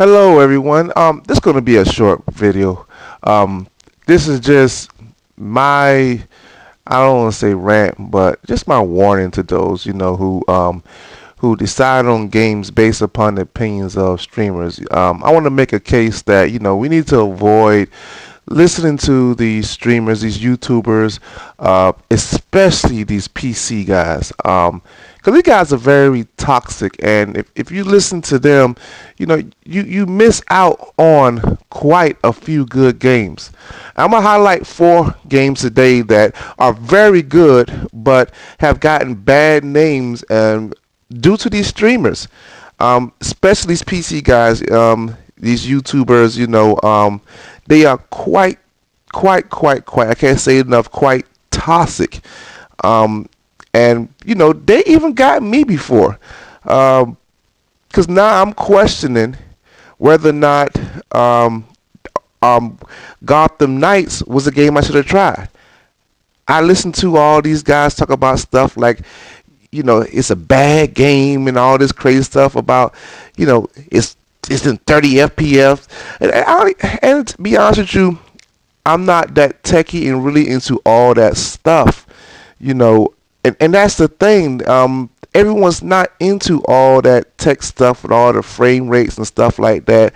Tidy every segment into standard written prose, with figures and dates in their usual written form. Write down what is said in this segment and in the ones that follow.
Hello everyone. This is going to be a short video. Um, this is just my, I don't want to say rant, but just my warning to those, who decide on games based upon the opinions of streamers. I want to make a case that, we need to avoid listening to these streamers, these YouTubers, especially these PC guys. Because these guys are very toxic, and if you listen to them, you miss out on quite a few good games. I'm gonna highlight 4 games today that are very good, but have gotten bad names and due to these streamers, especially these PC guys, these YouTubers. They are quite. I can't say it enough. Quite toxic. And they even got me before, because now I'm questioning whether or not Gotham Knights was a game I should have tried. I listened to all these guys talk about stuff like, it's a bad game and all this crazy stuff about, it's in 30 FPS. And to be honest with you, I'm not that techie and really into all that stuff, and that's the thing. Everyone's not into all that tech stuff and all the frame rates and stuff like that.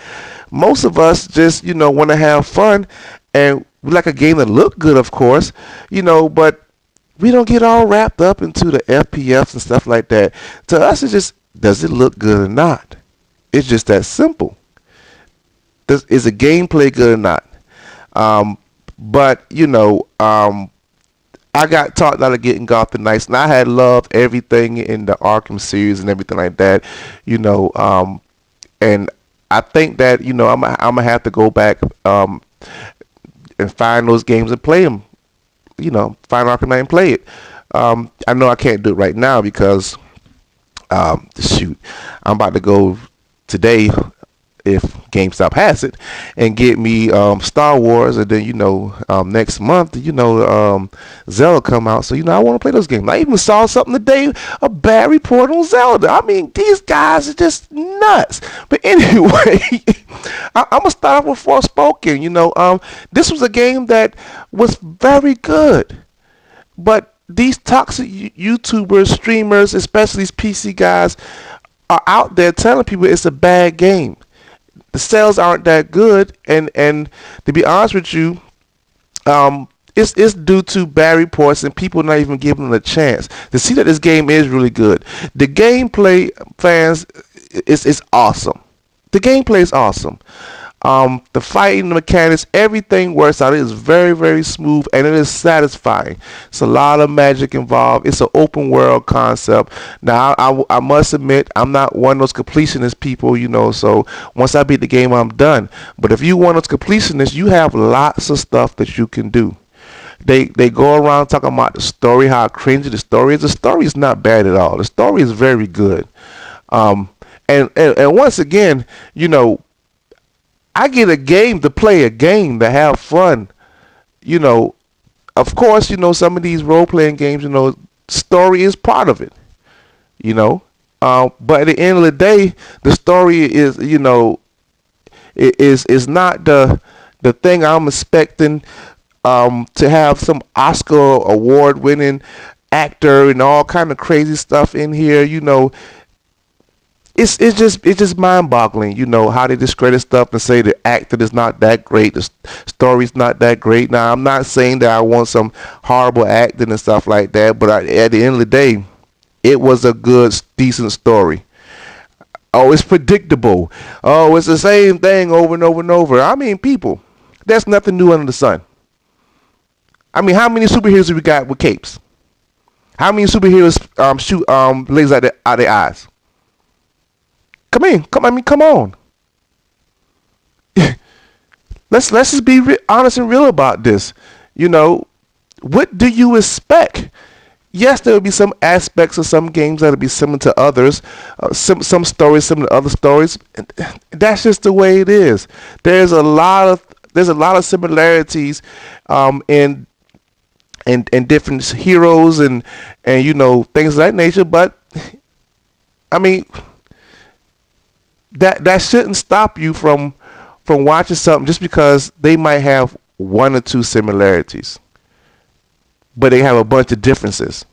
Most of us just, want to have fun, and we like a game that look good, of course, but we don't get all wrapped up into the FPS and stuff like that. To us, it's just, does it look good or not? It's just that simple. Is the gameplay good or not? But I got talked out of getting Gotham Knights, and I had loved everything in the Arkham series and everything like that, and I think that I'm gonna have to go back and find those games and play them. Find Arkham Knight and play it. I know I can't do it right now because shoot, I'm about to go today, if GameStop has it, and get me Star Wars, and then next month Zelda come out, so I want to play those games. I even saw something today, a bad report on Zelda. I mean, these guys are just nuts. But anyway, I'm gonna start off with Forspoken. This was a game that was very good, but these toxic YouTubers, streamers, especially these PC guys, are out there telling people it's a bad game. The sales aren't that good, and to be honest with you, it's due to bad reports and people not even giving them a chance to see that this game is really good. The gameplay, fans, is awesome. The gameplay is awesome. The fighting, the mechanics, everything works out. It is very, very smooth, and it is satisfying. It's a lot of magic involved. It's an open world concept. Now, I must admit, I'm not one of those completionist people, so once I beat the game, I'm done. But if you want those completionists, you have lots of stuff that you can do. They go around talking about the story, how cringy the story is. The story is not bad at all. The story is very good. And once again, I get a game to play, a game to have fun. Of course, some of these role-playing games, story is part of it. But at the end of the day, the story is, is not the thing I'm expecting to have some Oscar award-winning actor and all kind of crazy stuff in here. It's just mind-boggling, how they discredit stuff and say the actor is not that great, the story's not that great. Now, I'm not saying that I want some horrible acting and stuff like that, but at the end of the day, it was a good, decent story. Oh, it's predictable. Oh, it's the same thing over and over and over. I mean, people, there's nothing new under the sun. I mean, how many superheroes have we got with capes? How many superheroes shoot lasers out their eyes? Come on. let's just be honest and real about this. What do you expect? Yes, there will be some aspects of some games that will be similar to others, some stories similar to other stories. That's just the way it is. There's a lot of similarities in different heroes and things of that nature. But I mean, that shouldn't stop you from watching something just because they might have one or two similarities, but they have a bunch of differences.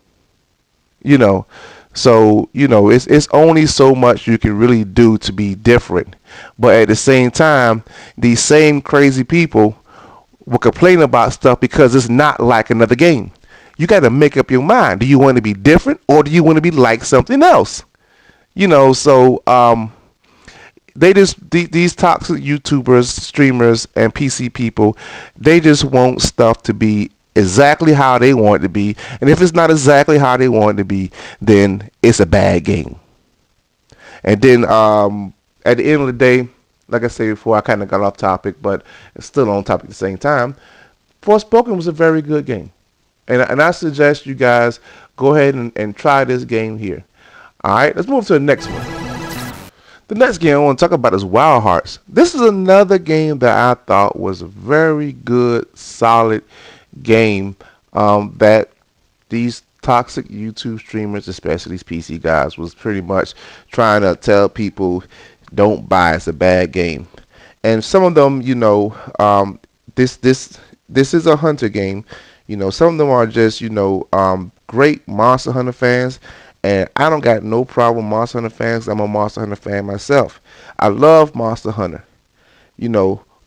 You know, so it's only so much you can really do to be different. But at the same time, these same crazy people will complain about stuff because it's not like another game. You got to make up your mind. Do you want to be different or do you want to be like something else? So they just these toxic YouTubers, streamers, and PC people, they just want stuff to be exactly how they want it to be, and if it's not exactly how they want it to be, then it's a bad game. And then at the end of the day, like I said before, I kind of got off topic, but it's still on topic at the same time. Forspoken was a very good game, and I suggest you guys go ahead and try this game here. All right, let's move to the next one. The next game I want to talk about is Wild Hearts. This is another game that I thought was a very good, solid game that these toxic YouTube streamers, especially these PC guys, was pretty much trying to tell people don't buy. It's a bad game. And some of them, this is a hunter game. Some of them are just great Monster Hunter fans. And I don't got no problem with Monster Hunter fans. I'm a Monster Hunter fan myself. I love Monster Hunter,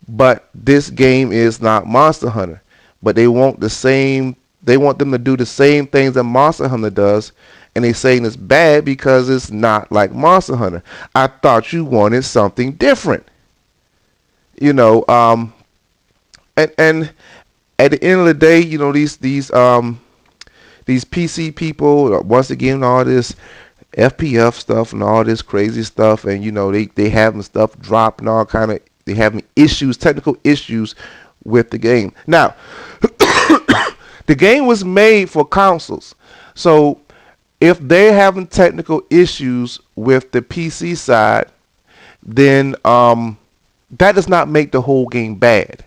but this game is not Monster Hunter. But they want they want them to do the same things that Monster Hunter does, and they saying it's bad because it's not like Monster Hunter. I thought you wanted something different. And at the end of the day, these PC people, once again, all this FPF stuff and all this crazy stuff, and they having stuff drop and all kind of, they having issues, technical issues with the game. Now, the game was made for consoles, so if they're having technical issues with the PC side, then that does not make the whole game bad.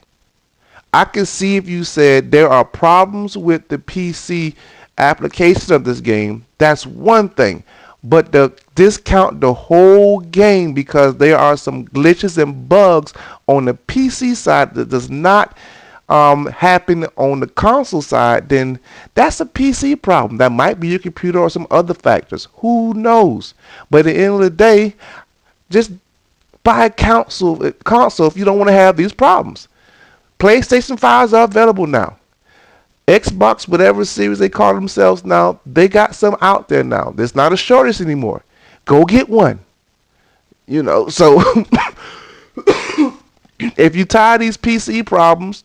I can see if you said there are problems with the PC application of this game, that's one thing, but to discount the whole game because there are some glitches and bugs on the PC side that does not happen on the console side, then that's a PC problem. That might be your computer or some other factors, who knows. But at the end of the day, just buy a console if you don't want to have these problems. PlayStation 5s are available now. Xbox, whatever series they call themselves now, they got some out there now. There's not a shortage anymore. Go get one. So if you tired of these PC problems,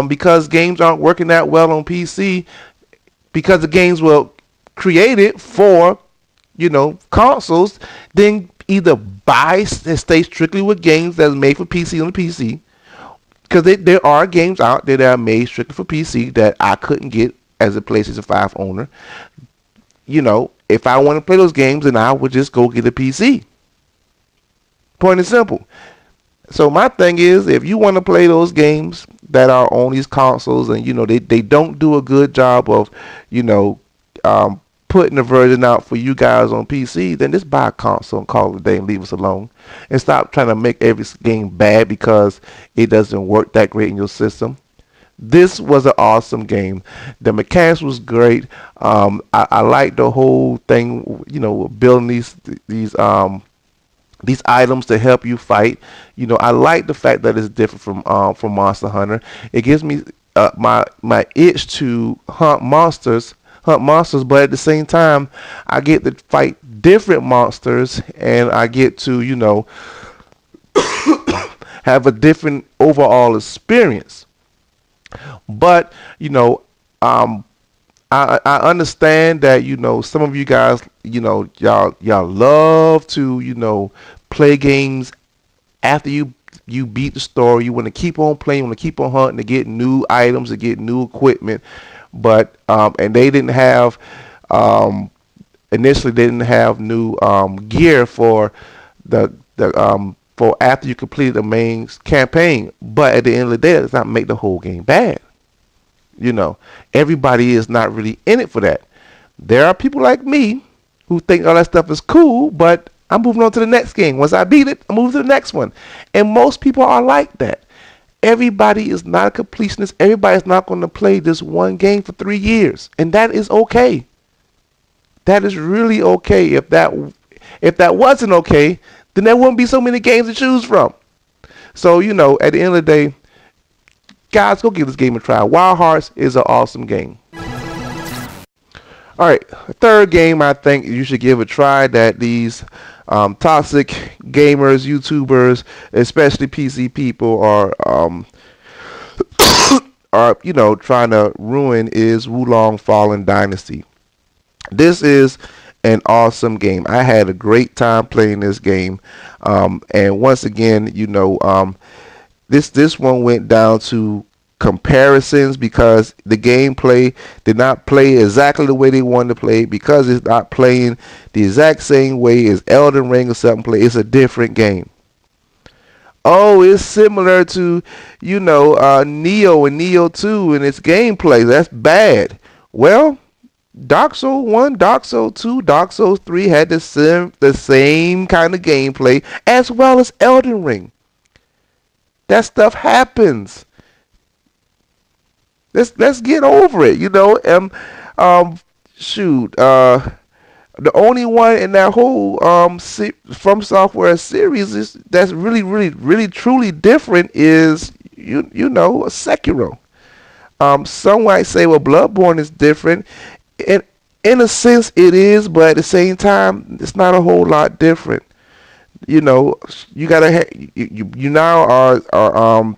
because games aren't working that well on PC, because the games were created for, consoles, then either buy and stay strictly with games that are made for PC on the PC. Because there are games out there that are made strictly for PC that I couldn't get as a PlayStation 5 owner. If I want to play those games, then I would just go get a PC. Point and simple. So my thing is, if you want to play those games that are on these consoles and, they don't do a good job of, putting the version out for you guys on PC, then just buy a console and call it a day and leave us alone. And stop trying to make every game bad because it doesn't work that great in your system. This was an awesome game. The mechanics was great. I like the whole thing, building these items to help you fight. I like the fact that it's different from Monster Hunter. It gives me my itch to hunt monsters, but at the same time I get to fight different monsters and I get to have a different overall experience. But I understand that some of you guys y'all love to play games after you beat the story. You want to keep on playing, you want to keep on hunting to get new items, to get new equipment. But and they didn't have initially they didn't have new gear for for after you complete the main campaign. But at the end of the day, that does not make the whole game bad. Everybody is not really in it for that. There are people like me who think all that stuff is cool, but I'm moving on to the next game. Once I beat it, I move to the next one. And most people are like that. Everybody is not a completionist. Everybody's not going to play this one game for 3 years, and that is okay. That is really okay. If that wasn't okay, then there wouldn't be so many games to choose from. So at the end of the day, guys, go give this game a try. Wild Hearts is an awesome game. All right, third game I think you should give a try that these toxic gamers, YouTubers, especially PC people are trying to ruin is Wulong Fallen Dynasty. This is an awesome game. I had a great time playing this game, and once again, this one went down to comparisons because the gameplay did not play exactly the way they wanted to play, because it's not playing the exact same way as Elden Ring or something. It's a different game. Oh, it's similar to Neo and Neo 2 in its gameplay. That's bad. Well, Dark Souls 1, Dark Souls 2, Dark Souls 3 had the same kind of gameplay as well as Elden Ring. That stuff happens. Let's get over it, shoot. The only one in that whole From Software series that's really, really, really, truly different is Sekiro. Some might say, well, Bloodborne is different. In a sense, it is, but at the same time, it's not a whole lot different. You gotta you now are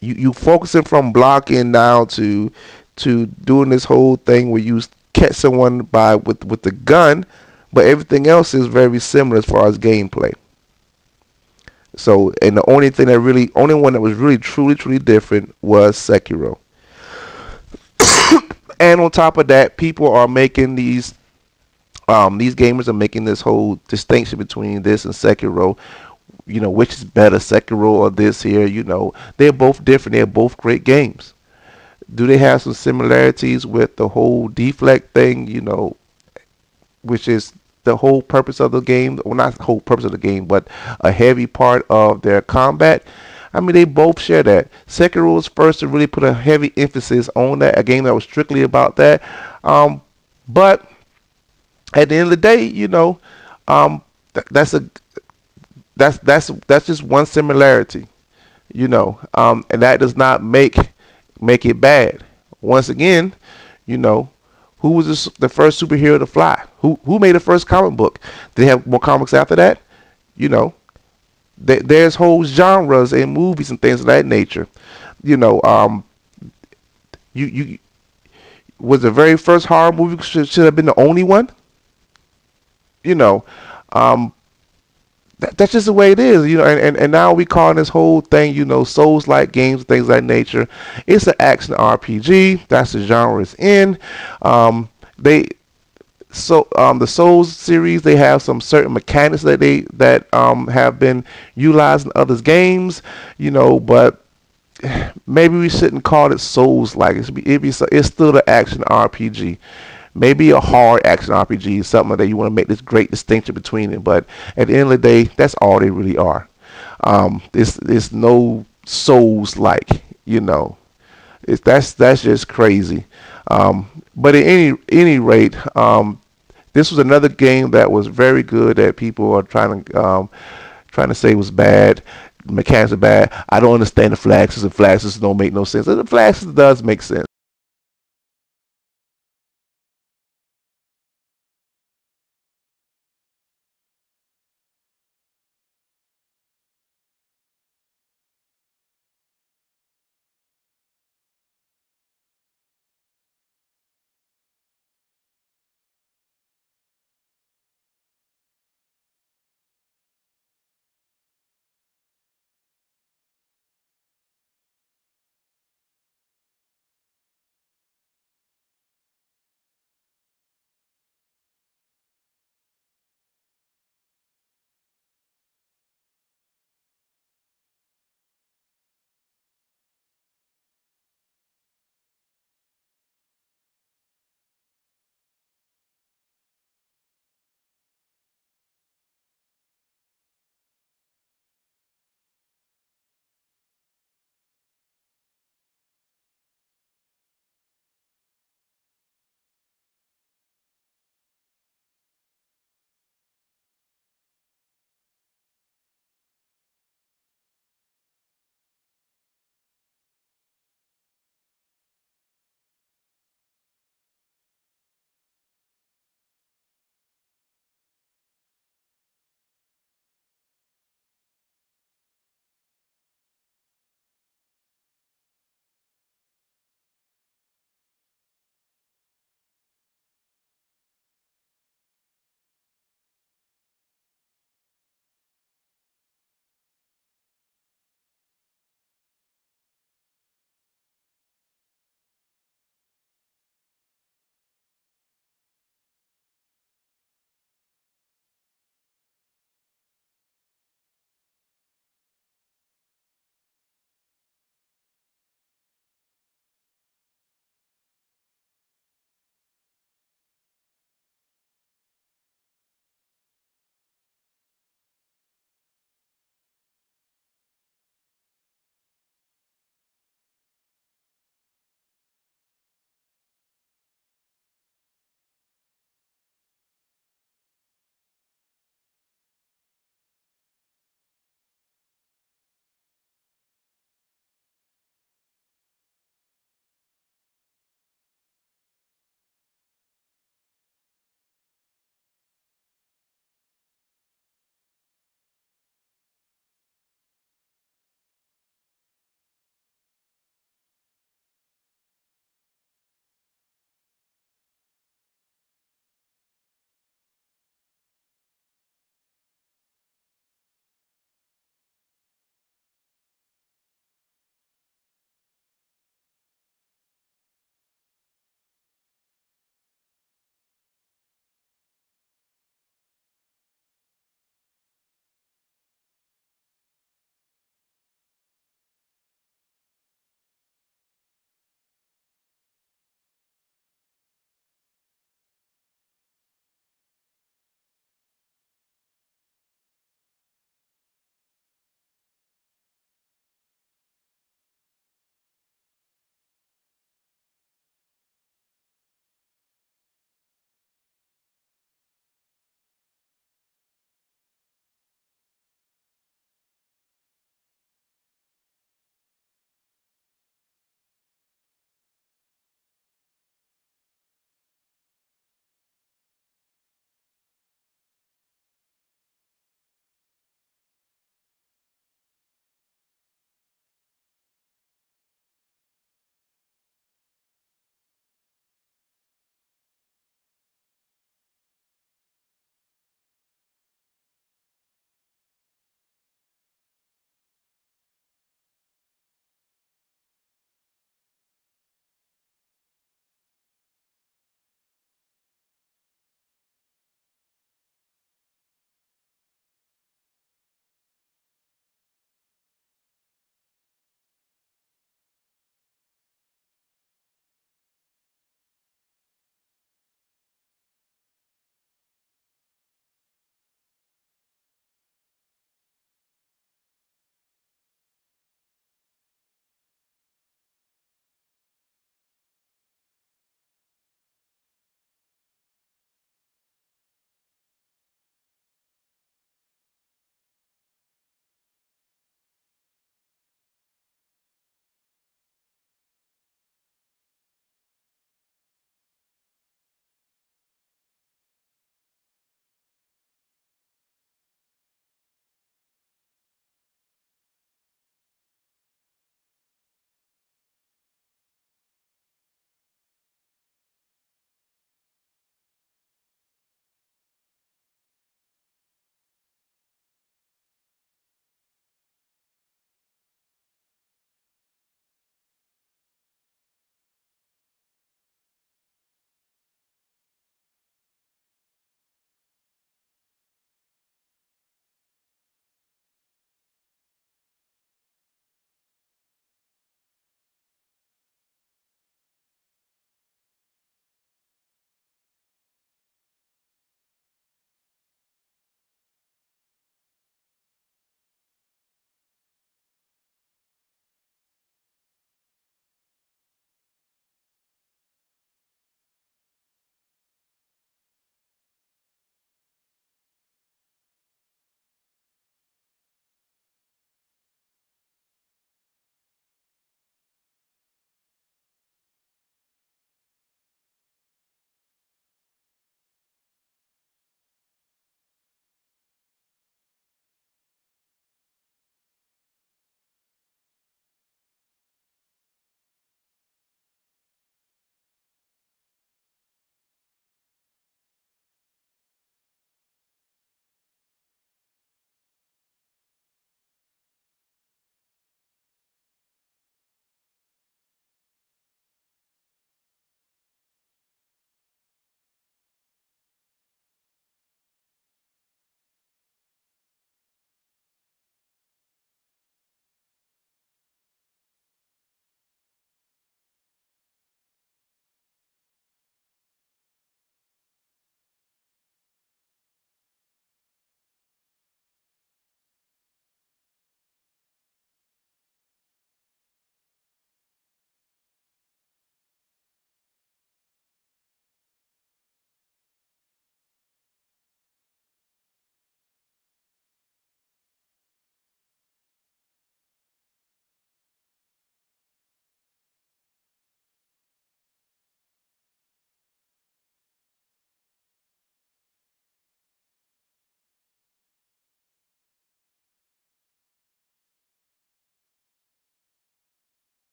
you focusing from blocking now to doing this whole thing where you catch someone with the gun, but everything else is very similar as far as gameplay. So, and the only one that was really truly different was Sekiro. And on top of that, people are making these gamers are making this whole distinction between this and Sekiro. Which is better, Sekiro or this here? They're both different. They're both great games. Do they have some similarities with the whole deflect thing? Which is the whole purpose of the game. Well, not the whole purpose of the game, but a heavy part of their combat. I mean, they both share that. Sekiro was first to really put a heavy emphasis on that, a game that was strictly about that. But at the end of the day, that's just one similarity, and that does not make it bad. Once again, who was the first superhero to fly? Who made the first comic book? Did they have more comics after that? There's whole genres and movies and things of that nature. You was the very first horror movie should have been the only one. That's just the way it is, and now we call this whole thing, Souls-like games, things of that nature. It's an action RPG. That's the genre it's in. The Souls series, they have some certain mechanics that have been utilized in others games, but maybe we shouldn't call it Souls-like. It's still the action RPG. Maybe a hard action RPG is something that you want to make this great distinction between it, but at the end of the day, that's all they really are. It's no Souls-like, that's just crazy. But at any rate, this was another game that was very good that people are trying to say was bad. The mechanics are bad. I don't understand the flags. The flags don't make no sense. The flags does make sense.